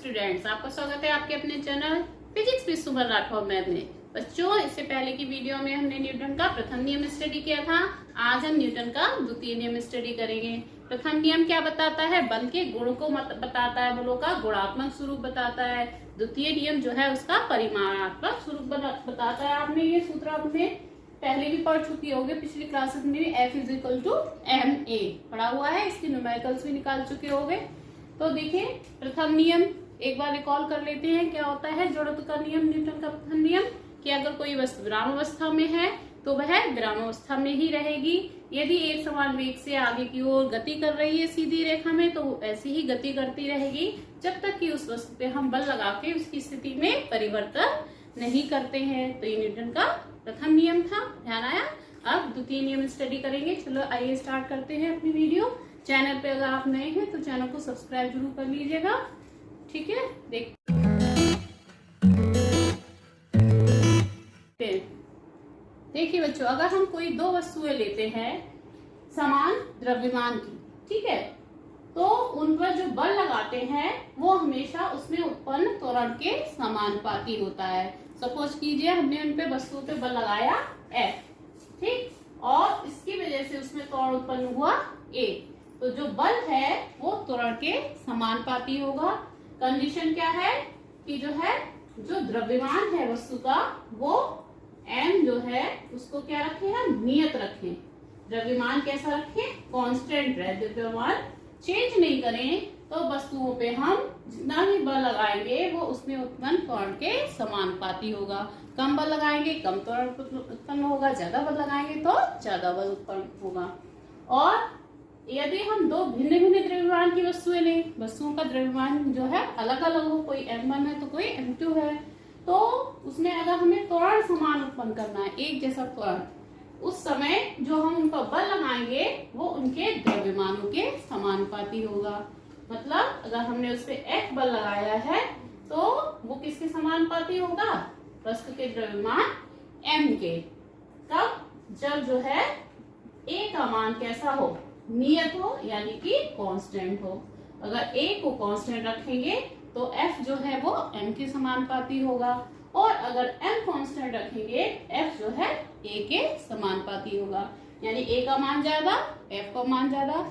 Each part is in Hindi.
स्टूडेंट्स, आपका स्वागत है आपके अपने channel physics with Suman Rathore ma'am में। बच्चों, इससे पहले की वीडियो में हमने न्यूटन का प्रथम नियम स्टडी किया था। आज हम न्यूटन का द्वितीय नियम स्टडी करेंगे। प्रथम नियम क्या बताता है? बल के गुण को बताता है, बलों का गुणात्मक स्वरूप बताता है। द्वितीय नियम जो है उसका परिमाणात्मक स्वरूप बताता है। आपने ये सूत्र आपने पहले भी पढ़ चुकी होगी, पिछली क्लासेस में भी F is equal to ma पढ़ा हुआ है, इसके न्यूमेरिकल्स भी निकाल चुके होंगे। तो देखिए, प्रथम नियम एक बार रिकॉल कर लेते हैं। क्या होता है जड़त्व का नियम? न्यूटन का प्रथम नियम कि अगर कोई वस्तु विरामावस्था में है तो वह विरामावस्था में ही रहेगी। यदि एक समान वेग से आगे की ओर गति कर रही है सीधी रेखा में, तो ऐसी ही गति करती रहेगी जब तक कि उस वस्तु पे हम बल लगा के उसकी स्थिति में परिवर्तन नहीं करते हैं। तो ये न्यूटन का प्रथम नियम था, ध्यान आया। अब द्वितीय नियम स्टडी करेंगे। चलो आइए स्टार्ट करते हैं अपनी वीडियो। चैनल पे अगर आप नए हैं तो चैनल को सब्सक्राइब जरूर कर लीजिएगा, ठीक है। देखिए बच्चों, अगर हम कोई दो वस्तुएं लेते हैं समान द्रव्यमान की, ठीक है, तो उन पर जो बल लगाते हैं वो हमेशा उसमें उत्पन्न त्वरण के समानुपाती होता है। सपोज कीजिए हमने उन पे वस्तुओं पे बल लगाया F, ठीक, और इसकी वजह से उसमें त्वरण उत्पन्न हुआ A, तो जो बल है वो त्वरण के समानुपाती होगा। कंडीशन क्या है कि जो द्रव्यमान है वस्तु का वो m जो है उसको क्या रखें हम? नियत रखें। द्रव्यमान कैसा रखें? कांस्टेंट रहे। द्रव्यमान चेंज नहीं करें तो वस्तुओं पे हम जितना भी बल लगाएंगे वो उसमें उत्पन्न त्वरण के समानुपाती होगा। कम बल लगाएंगे कम त्वरण उत्पन्न होगा, ज्यादा बल लगाएंगे तो ज्यादा बल उत्पन्न होगा। और यदि हम दो भिन्न भिन्न द्रव्यमान की वस्तुएं लें, वस्तुओं का द्रव्यमान जो है अलग अलग हो, कोई m1 है तो कोई m2 है, तो उसमें अगर हमें त्वरण समान उत्पन्न करना है, एक जैसा त्वरण, उस समय जो हम उनका बल लगाएंगे वो उनके द्रव्यमानों के समानुपाती होगा। मतलब अगर हमने उस पे F बल लगाया है तो वो किसके समानुपाती होगा? वस्तु के द्रव्यमान m के। कब? जब जो है A का मान कैसा हो? नियत हो, यानी कि कांस्टेंट हो। अगर A को कांस्टेंट रखेंगे तो F जो है वो m के समानुपाती होगा, और अगर m कांस्टेंट रखेंगे F जो है A के समानुपाती होगा। यानी A का मान ज्यादा, F का मान ज्यादा,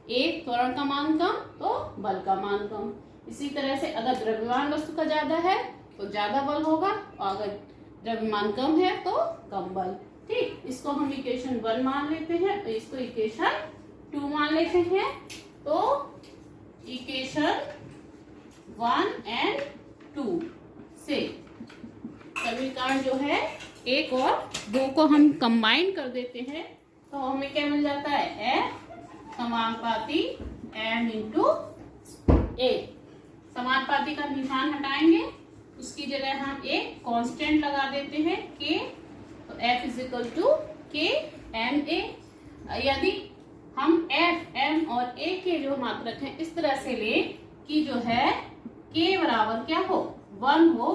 A त्वरण का मान कम तो बल का मान कम। इसी तरह से अगर द्रव्यमान वस्तु का ज्यादा है तो ज्यादा बल होगा, और अगर द्रव्यमान कम है तो कम बल। ठीक, इसको हम इक्वेशन 1 मान लेते हैं, तो इसको इक्वेशन 2 मान लेते हैं। तो इक्वेशन 1 और 2 से समीकरण जो है 1 और 2 को हम कंबाइन कर देते हैं तो हमें क्या मिल जाता है? F समानुपाती m इंटू A। समानुपाती का निशान हटाएंगे, उसकी जगह हम एक कांस्टेंट लगा देते हैं K, तो F is equal to K m A। यदि हम F, M और A के जो मात्रक हैं इस तरह से लें कि जो है K बराबर क्या हो? 1 हो,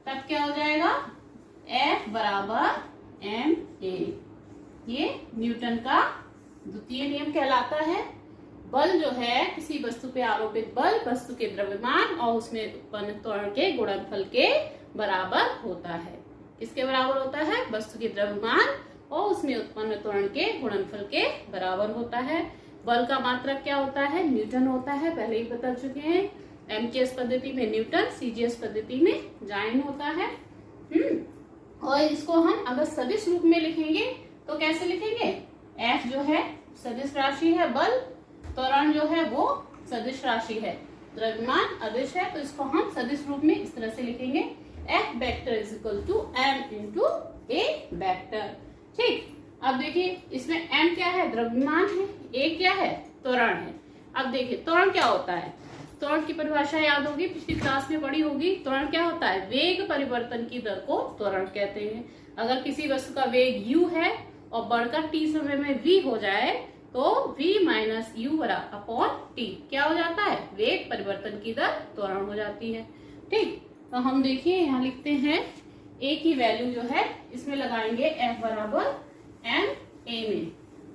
तब क्या हो जाएगा? F बराबर ma। ये न्यूटन का द्वितीय नियम कहलाता है। बल जो है किसी वस्तु पे आरोपित बल वस्तु के द्रव्यमान और उसमें उत्पन्न त्वरण के गुणनफल के बराबर होता है। किसके बराबर होता है? वस्तु के द्रव्यमान और उसमें उत्पन्न त्वरण के गुणनफल के बराबर होता है। बल का मात्रक क्या होता है? न्यूटन होता है, पहले ही बता चुके हैं। एमजीएस पद्धति में न्यूटन, सीजीएस पद्धति में जाइन होता है। और इसको हम अगर सदिश रूप में लिखेंगे तो कैसे लिखेंगे? F जो है सदिश राशि है, बल त्वरण जो है वो सदिश राशि है, द्रव्यमान अदिश है, तो इसको हम सदिश रूप में इस तरह से लिखेंगे F vector is equal to m into A vector. ठीक, अब देखिए इसमें m क्या है? द्रव्यमान है, A क्या है? त्वरण है। अब देखिए त्वरण क्या होता है? त्वरण की परिभाषा याद होगी, पिछली क्लास में पढ़ी होगी। त्वरण क्या होता है? वेग परिवर्तन की दर को त्वरण कहते हैं। अगर किसी वस्तु का वेग u है और बढ़कर t समय में v हो जाए तो v minus u upon t क्या हो जाता है? वेग परिवर्तन की दर त्वरण हो जाती है। ठीक, तो हम देखिए यहाँ लिखते हैं a की वैल्यू जो है इसमें लगाएंगे F बराबर m a में,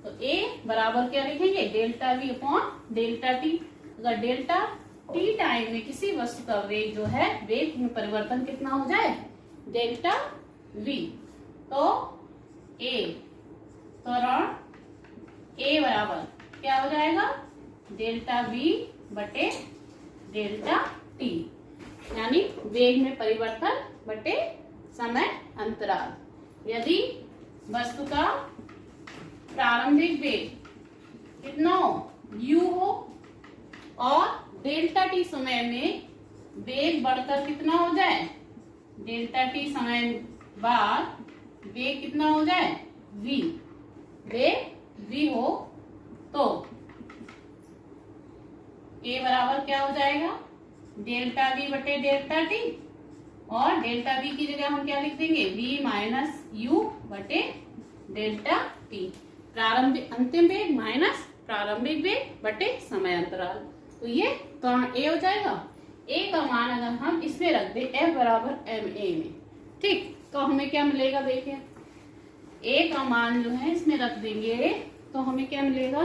तो a बराबर क्या लिखेंगे? Delta v upon delta t। अगर डेल्टा टी टाइम में किसी वस्तु का वेग जो है, वेग में परिवर्तन कितना हो जाए, डेल्टा वी। तो ए त्वरण ए बराबर क्या हो जाएगा, डेल्टा वी बटे डेल्टा टी, यानी वेग में परिवर्तन बटे समय अंतराल। यदि वस्तु का प्रारंभिक वेग कितना हो, u हो, और डेल्टा टी समय में वेग बढ़कर कितना हो जाए, डेल्टा टी समय बाद वेग कितना हो जाए, v, वेग v हो, तो a बराबर क्या हो जाएगा, डेल्टा v बटे डेल्टा टी, और डेल्टा v की जगह हम क्या लिख देंगे, v माइनस u बटे डेल्टा टी। प्रारंभिक अंतिम वेग माइनस प्रारंभिक वेग बटे समय अंतराल। तो ये त्वरण a हो जाएगा। a का मान अगर हम इसमें रख दे F बराबर ma में, ठीक, तो हमें क्या मिलेगा, देखिए a का मान जो है इसमें रख देंगे तो हमें क्या मिलेगा,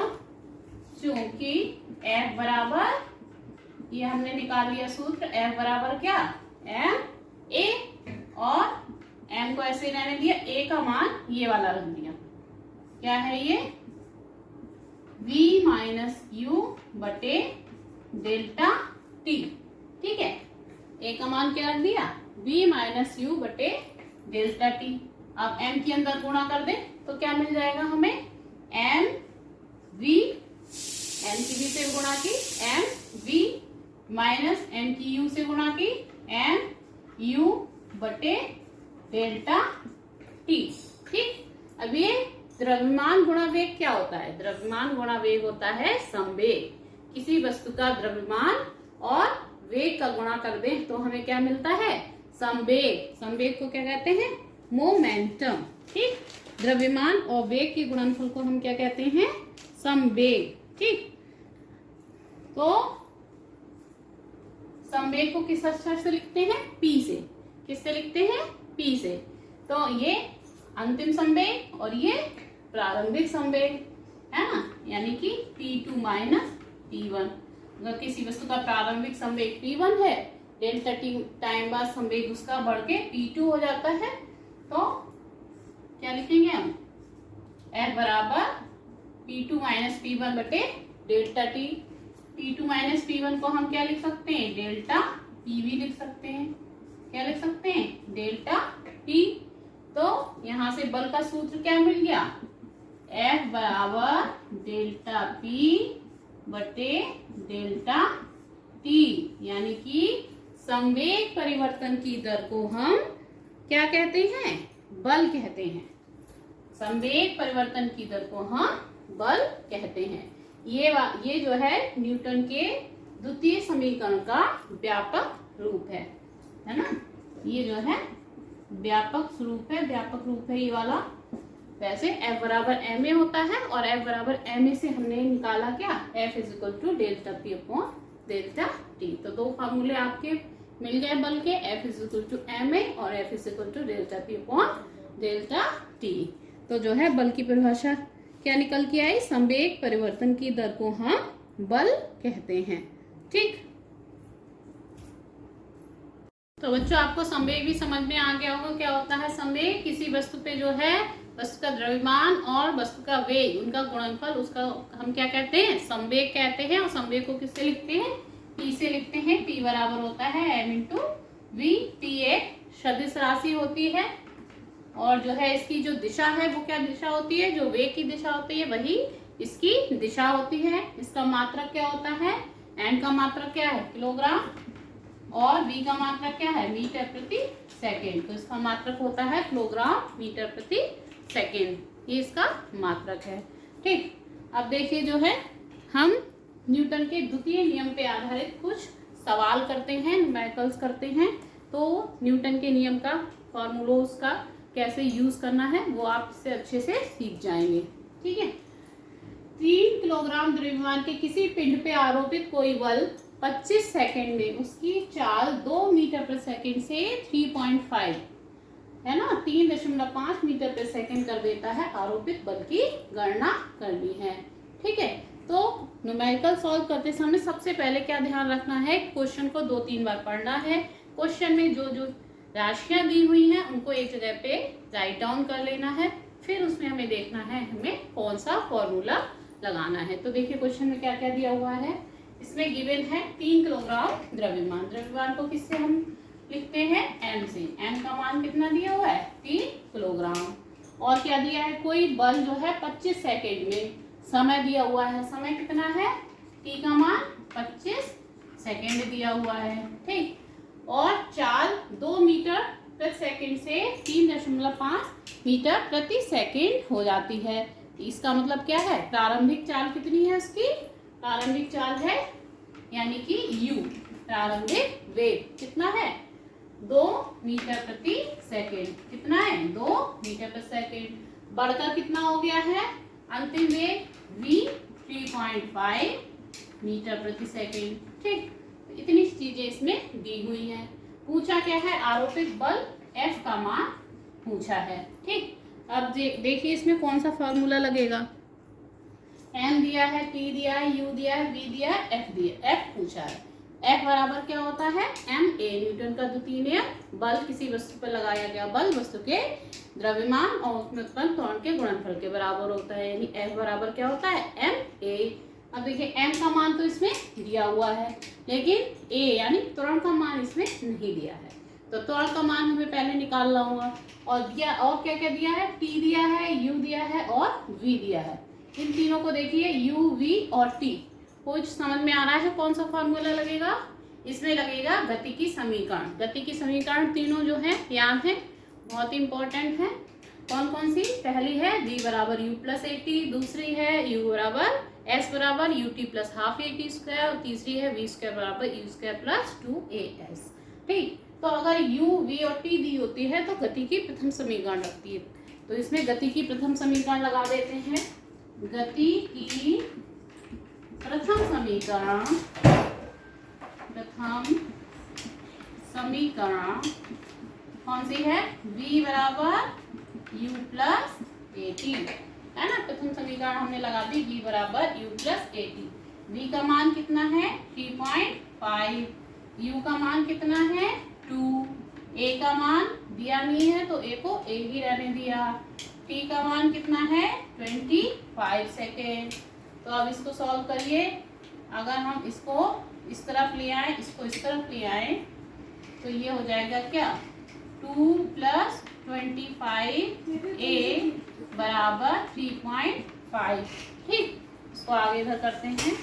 क्योंकि F बराबर, ये हमने निकाल लिया सूत्र, F बराबर क्या, m a, और m को ऐसे रहने दिया, a का मान ये वाला रख दिया, क्या है ये, v माइनस u बटे डेल्टा t, ठीक है। a का मान क्या रख दिया, v माइनस u बटे डेल्टा t। अब m के अंदर गुणा कर दे तो क्या मिल जाएगा हमें, m v, m की v से गुणा की m v माइनस m की u से गुणा की m u बटे डेल्टा t, ठीक। अब ये द्रव्यमान गुणा वेग क्या होता है, द्रव्यमान गुणा वेग होता है संवेग। किसी वस्तु का द्रव्यमान और वेग का गुणा कर दे तो हमें क्या मिलता है, संवेग। संवेग को क्या कहते हैं, मोमेंटम, ठीक। द्रव्यमान और वेग के गुणनफल को हम क्या कहते हैं, संवेग, ठीक। तो संवेग को किस अक्षर से लिखते हैं, P से। किससे लिखते हैं, P से। तो ये अंतिम संवेग और ये प्रारंभिक संवेग है ना, यानी कि P2 माइनस P1। अगर किसी वस्तु का प्रारंभिक संवेग P1 है, डेल्टा टी टाइम बाद संवेग उसका बढ़ के P2 हो जाता है, तो क्या लिखेंगे हम, F बराबर P2 माइनस P1 बटे delta T. P2 minus P1 को हम क्या लिख सकते हैं, डेल्टा PV लिख सकते हैं। क्या लिख सकते हैं, डेल्टा T। तो यहां से बल का सूत्र क्या मिल गया, F बराबर डेल्टा P बटे डेल्टा T, यानी कि संवेग परिवर्तन की दर को हम क्या कहते हैं, बल कहते हैं। संवेग परिवर्तन की दर को हम बल कहते हैं। ये जो है न्यूटन के द्वितीय समीकरण का व्यापक रूप है ना, ये जो है व्यापक रूप है ये वाला। वैसे F बराबर ma होता है और F बराबर ma से हमने निकाला क्या, F is equal to delta P upon delta T। तो दो फार्मूले आपके मिल गए बल के, F is equal to ma और F is equal to delta P upon delta T। तो जो है बल की परिभाषा क्या निकल के आई, संवेग परिवर्तन की दर को हम बल कहते हैं, ठीक। तो बच्चों आपको संवेग भी समझ में आ गया होगा क्या होता है संवेग। किसी वस्तु पे जो है वस्तु का द्रव्यमान और वस्तु का वेग, उनका गुणनफल, उसका हम क्या कहते हैं, संवेग कहते हैं। और संवेग को किससे लिखते हैं, P से लिखते हैं। P बराबर होता है m इंटू वी। P एक सदिश राशि होती है और जो है इसकी जो दिशा है वो क्या दिशा होती है, जो वेग की दिशा होती है वही इसकी दिशा होती है। इसका मात्रक क्या होता है, n का मात्रक क्या है, किलोग्राम, और v का मात्रक क्या है, मीटर प्रति सेकेंड। तो इसका मात्रक होता है किलोग्राम मीटर प्रति सेकेंड, ये इसका मात्रक है, ठीक। अब देखिए जो है हम न्यूटन के द्वितीय नियम पे आधारित कुछ सवाल करते हैं, न्यूमेरिकल्स करते हैं। तो न्यूटन के नियम का फॉर्मूलोज का कैसे यूज करना है वो आप इससे अच्छे से सीख जाएंगे, ठीक है। 3 किलोग्राम द्रव्यमान के किसी पिंड पे आरोपित कोई बल 25 सेकंड में उसकी चाल 2 मीटर प्रति सेकंड से 3.5 है ना 3.5 मीटर प्रति सेकंड कर देता है। आरोपित बल की गणना करनी है, ठीक है। तो न्यूमेरिकल सॉल्व करते समय सबसे पहले क्या ध्यान रखना है, क्वेश्चन को 2-3 बार पढ़ना है। क्वेश्चन में जो जो राशियां दी हुई हैं उनको एक जगह पे राइट डाउन कर लेना है, फिर उसमें हमें देखना है हमें कौन सा फॉर्मूला लगाना है। तो देखिए क्वेश्चन में क्या क्या दिया हुआ है। इसमें गिवन है 3 किलोग्राम द्रव्यमान। द्रव्यमान को किससे हम लिखते हैं, m से। m का मान कितना दिया हुआ है, 3 किलोग्राम। और क्या दिया है, कोई बल जो है 25 सेकेंड में, समय दिया हुआ है, समय कितना है, t का मान 25 सेकेंड दिया हुआ है, ठीक। और चाल 2 मीटर प्रति सेकेंड से 3.5 मीटर प्रति सेकेंड हो जाती है। इसका मतलब क्या है, प्रारंभिक चाल कितनी है उसकी, प्रारंभिक चाल है यानी कि u, प्रारंभिक वेग कितना है, 2 मीटर प्रति सेकेंड। कितना है, 2 मीटर प्रति सेकेंड। बढ़कर कितना हो गया है, अंतिम वेग v 3.5 मीटर प्रति सेकेंड, ठीक। तो इतनी चीजें इसमें दी हुई हैं। पूछा क्या है, आरोपित बल F का मान पूछा है, ठीक। अब देखिए इसमें कौन सा फॉर्मूला लगेगा। m दिया है, t दिया है, u दिया है, v दिया है, f दिया है। f पूछा है, f बराबर क्या होता है, ma, न्यूटन का द्वितीय नियम। बल किसी वस्तु पर लगाया गया बल वस्तु के द्रव्यमान और उसमें उत्पन्न त्वरण के गुणनफल के बराबर होता है, यानी f बराबर क्या होता है, ma। अब देखिए m का मान तो इसमें दिया हुआ है, लेकिन a यानी त्वरण का मान इसमें नहीं दिया है, तो त्वरण का मान हमें पहले निकालना होगा। और दिया, और क्या क्या दिया है, t दिया है, u दिया है और v दिया है। इन तीनों को देखिए, u, v और t, कुछ समझ में आ रहा है कौन सा फॉर्मूला लगेगा, इसमें लगेगा गति की समीकरण। गति की समीकरण तीनों जो है याद है, बहुत इंपॉर्टेंट है। कौन कौन सी, पहली है v बराबर u प्लस ए टी, दूसरी है u बराबर s बराबर u T plus half A T square, और तीसरी है v स्क्वायर बराबर u स्क्वायर प्लस 2as, ठीक। तो अगर u, v और t दी होती है तो गति की प्रथम समीकरण लगती है। तो इसमें गति की प्रथम समीकरण लगा देते हैं। गति की प्रथम समीकरण, कौन सी है, v बराबर u प्लस ए टी, है ना। प्रथम समीकरण हमने लगा दी v बराबर u plus A T. v का मान कितना है, 3.5, u का मान कितना है, 2, a का मान दिया नहीं है तो a को a ही रहने दिया, t का मान कितना है, 25 सेकेंड। तो अब इसको सॉल्व करिए। अगर हम इसको इस तरफ ले आए, इसको इस तरफ ले आए, तो ये हो जाएगा क्या, 2 प्लस 25a बराबर 3.5, ठीक। इसको आगे इधर करते हैं,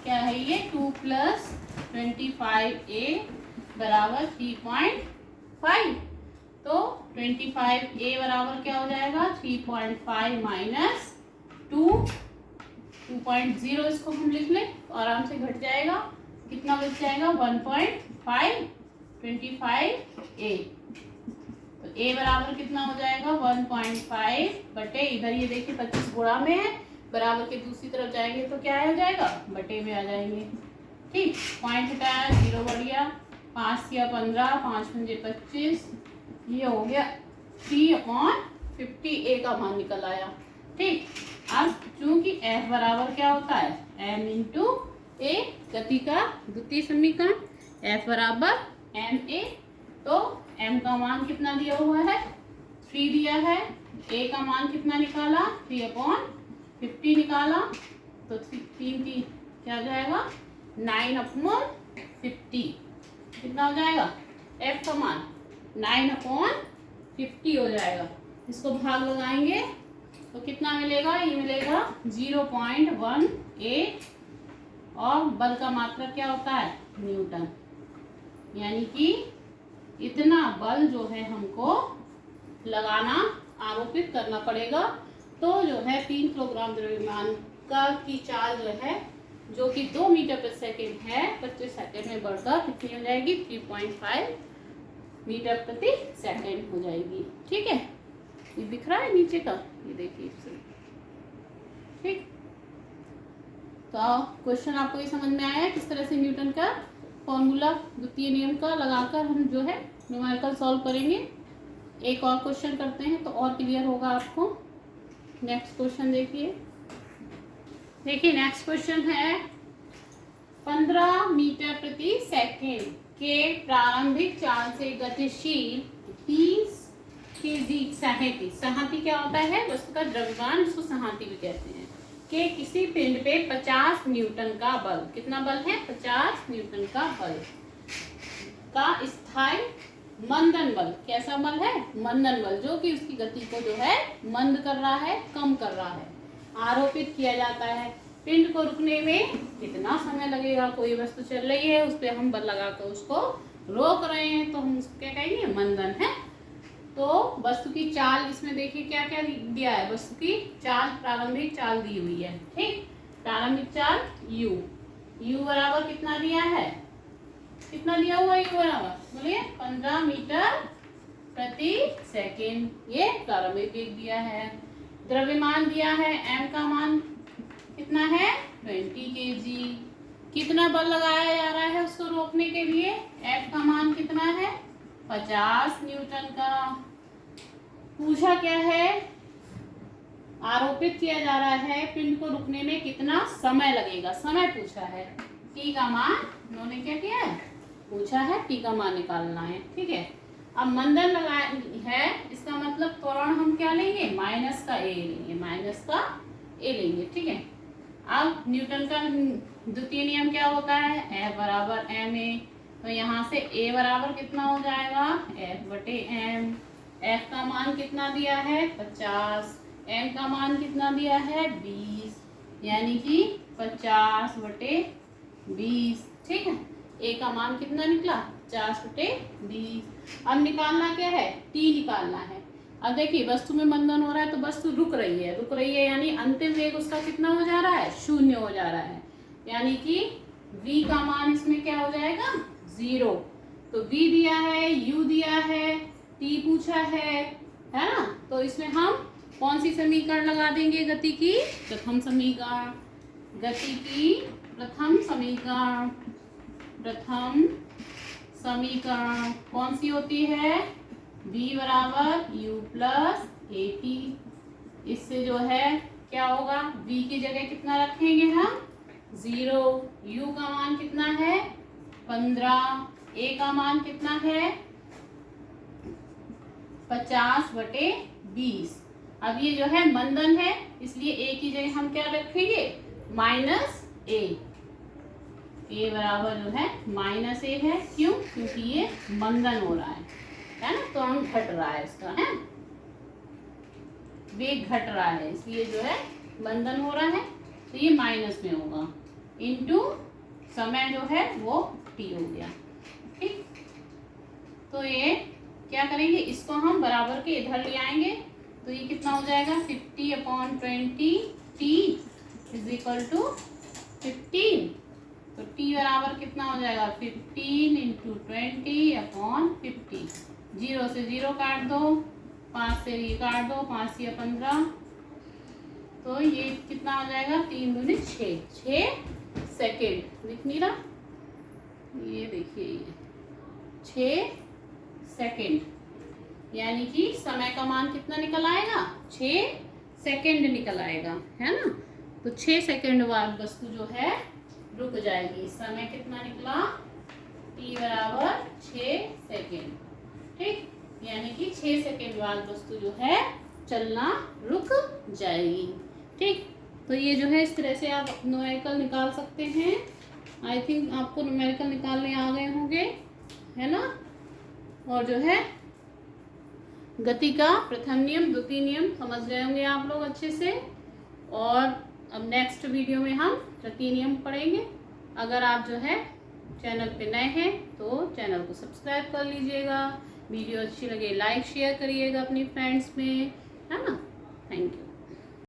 क्या है ये, 2 प्लस 25a बराबर 3.5। तो 25a बराबर क्या हो जाएगा, 3.5 माइनस 2.0, इसको हम लिख लें तो आराम से घट जाएगा। कितना बच जाएगा, 1.5, 25a। तो a बराबर कितना हो जाएगा, 1.5 बटे, इधर ये देखिए 25 गुणा में है, बराबर के दूसरी तरफ जाएंगे तो क्या हो जाएगा, बटे में आ जाएंगे, ठीक। पॉइंट हटाया, 0 बढ़ गया, 5 या 15, 5 पंजे 25, ये हो गया 3/50, a का मान निकल आया, ठीक। अब चूंकि f बराबर क्या होता है, m इंटू a, गति का द्वितीय समीकरण, f बराबर ma, तो m का मान कितना दिया हुआ है, 3 दिया है, a का मान कितना निकाला, 3/50 निकाला, तो 3 क्या हो जाएगा, 9/50, कितना हो जाएगा, f का मान 9/50 हो जाएगा। इसको भाग लगाएंगे तो कितना मिलेगा, ये मिलेगा 0.18, और बल का मात्रक क्या होता है, न्यूटन, यानी कि इतना बल जो है हमको लगाना, आरोपित करना पड़ेगा। तो जो है 3 किलोग्राम द्रव्यमान का की चाल जो है, जो कि 2 मीटर प्रति सेकेंड है, 25 सेकेंड में बढ़कर कितनी हो जाएगी, 3.5 मीटर प्रति सेकेंड हो जाएगी, ठीक है। ये दिख रहा है नीचे का, ये देखिए, ठीक। तो क्वेश्चन आपको ये समझ में आया किस तरह से न्यूटन का फॉर्मूला द्वितीय नियम का लगाकर हम जो है न्यूमेरिकल सॉल्व करेंगे। एक और क्वेश्चन करते हैं तो और क्लियर होगा आपको। नेक्स्ट क्वेश्चन देखिए, देखिए नेक्स्ट क्वेश्चन है 15 मीटर प्रति सेकेंड के प्रारंभिक चाल से गतिशील 30 kg सहाती, सहाती क्या होता है, वस्तु का द्रव्यमान, इसको सहाती भी कहते हैं, के किसी पिंड पे 50 न्यूटन का बल, कितना बल है, 50 न्यूटन का बल का स्थायी मंदन बल, कैसा बल है, मंदन बल, जो कि उसकी गति को जो है मंद कर रहा है, कम कर रहा है, आरोपित किया जाता है। पिंड को रुकने में कितना समय लगेगा, कोई वस्तु चल रही है, उस पर हम बल लगाकर उसको रोक रहे हैं, तो हम उसको क्या कहेंगे, मंदन है। तो वस्तु की चाल, इसमें देखिए क्या क्या दिया है, वस्तु की चाल, प्रारंभिक चाल दी हुई है, ठीक, प्रारंभिक चाल u बराबर कितना दिया है, कितना दिया हुआ है u बराबर, बोलिए 15 मीटर प्रति सेकेंड, ये प्रारंभिक वेग दिया है। द्रव्यमान दिया है, m का मान कितना है, 20 kg। कितना बल लगाया जा रहा है उसको रोकने के लिए, F का मान कितना है, 50 न्यूटन का। पूछा क्या है, आरोपित किया जा रहा है पिंड को रुकने में कितना समय लगेगा, समय पूछा है। T का मान उन्होंने क्या किया है, पूछा है, T का मान निकालना है, ठीक है। अब मंदन लगाया है, इसका मतलब त्वरण हम क्या लेंगे, माइनस का a लेंगे, माइनस का a लेंगे, ठीक है। अब न्यूटन का द्वितीय नियम क्या होता है, F बराबर ma, तो यहाँ से a बराबर कितना हो जाएगा, F बटे m। F का मान कितना दिया है, 50, m का मान कितना दिया है, 20, यानी कि 50 बटे 20, ठीक है। a का मान कितना निकला, 50 बटे 20। अब निकालना क्या है, t निकालना है। अब देखिए वस्तु में मंदन हो रहा है, तो वस्तु रुक रही है, यानी अंतिम वेग उसका कितना हो जा रहा है, 0 हो जा रहा है, यानी कि v का मान इसमें क्या हो जाएगा, 0। तो v दिया है, u दिया है, t पूछा है ना। तो इसमें हम कौन सी समीकरण लगा देंगे, गति की प्रथम समीकरण, गति की प्रथम समीकरण कौन सी होती है, v बराबर u प्लस at। इससे जो है क्या होगा, v की जगह कितना रखेंगे हम, 0, u का मान कितना है, 15, a का मान कितना है, 50 बटे 20। अब ये जो है मंदन है, इसलिए a की जगह हम क्या रखेंगे, माइनस a बराबर जो है माइनस a है, क्यों, क्योंकि ये मंदन हो रहा है ना, तो हम घट रहा है इसका, है वेग घट रहा है, इसलिए जो है मंदन हो रहा है, तो ये माइनस में होगा, इनटू समय जो है वो t हो गया, ठीक। तो ये क्या करेंगे, इसको हम बराबर के इधर ले आएंगे, तो ये कितना हो जाएगा, 50/20 t इज इक्वल टू 15। तो t बराबर कितना हो जाएगा, 15 × 20/50। 0 से 0 काट दो, 5 से ये काट दो, 5 या 15, तो ये कितना हो जाएगा, 3 दूनी 6 सेकेंड, दिख नहीं रहा, ये देखिए ये 6 सेकेंड, यानी कि समय का मान कितना निकल आएगा, 6 सेकेंड निकल आएगा, है ना। तो 6 सेकेंड बाद वस्तु जो है रुक जाएगी। समय कितना निकला, t बराबर 6 सेकेंड, ठीक, यानी कि 6 सेकेंड बाद वस्तु जो है चलना रुक जाएगी, ठीक। तो ये जो है इस तरह से आप न्यूमेरिकल निकाल सकते हैं। आई थिंक आपको न्यूमेरिकल निकालने आ गए होंगे, है ना। और जो है गति का प्रथम नियम, द्वितीय नियम समझ गए होंगे आप लोग अच्छे से। और अब नेक्स्ट वीडियो में हम तृतीय नियम पढ़ेंगे। अगर आप जो है चैनल पे नए हैं तो चैनल को सब्सक्राइब कर लीजिएगा, वीडियो अच्छी लगे लाइक शेयर करिएगा अपनी फ्रेंड्स में, है ना। Thank you.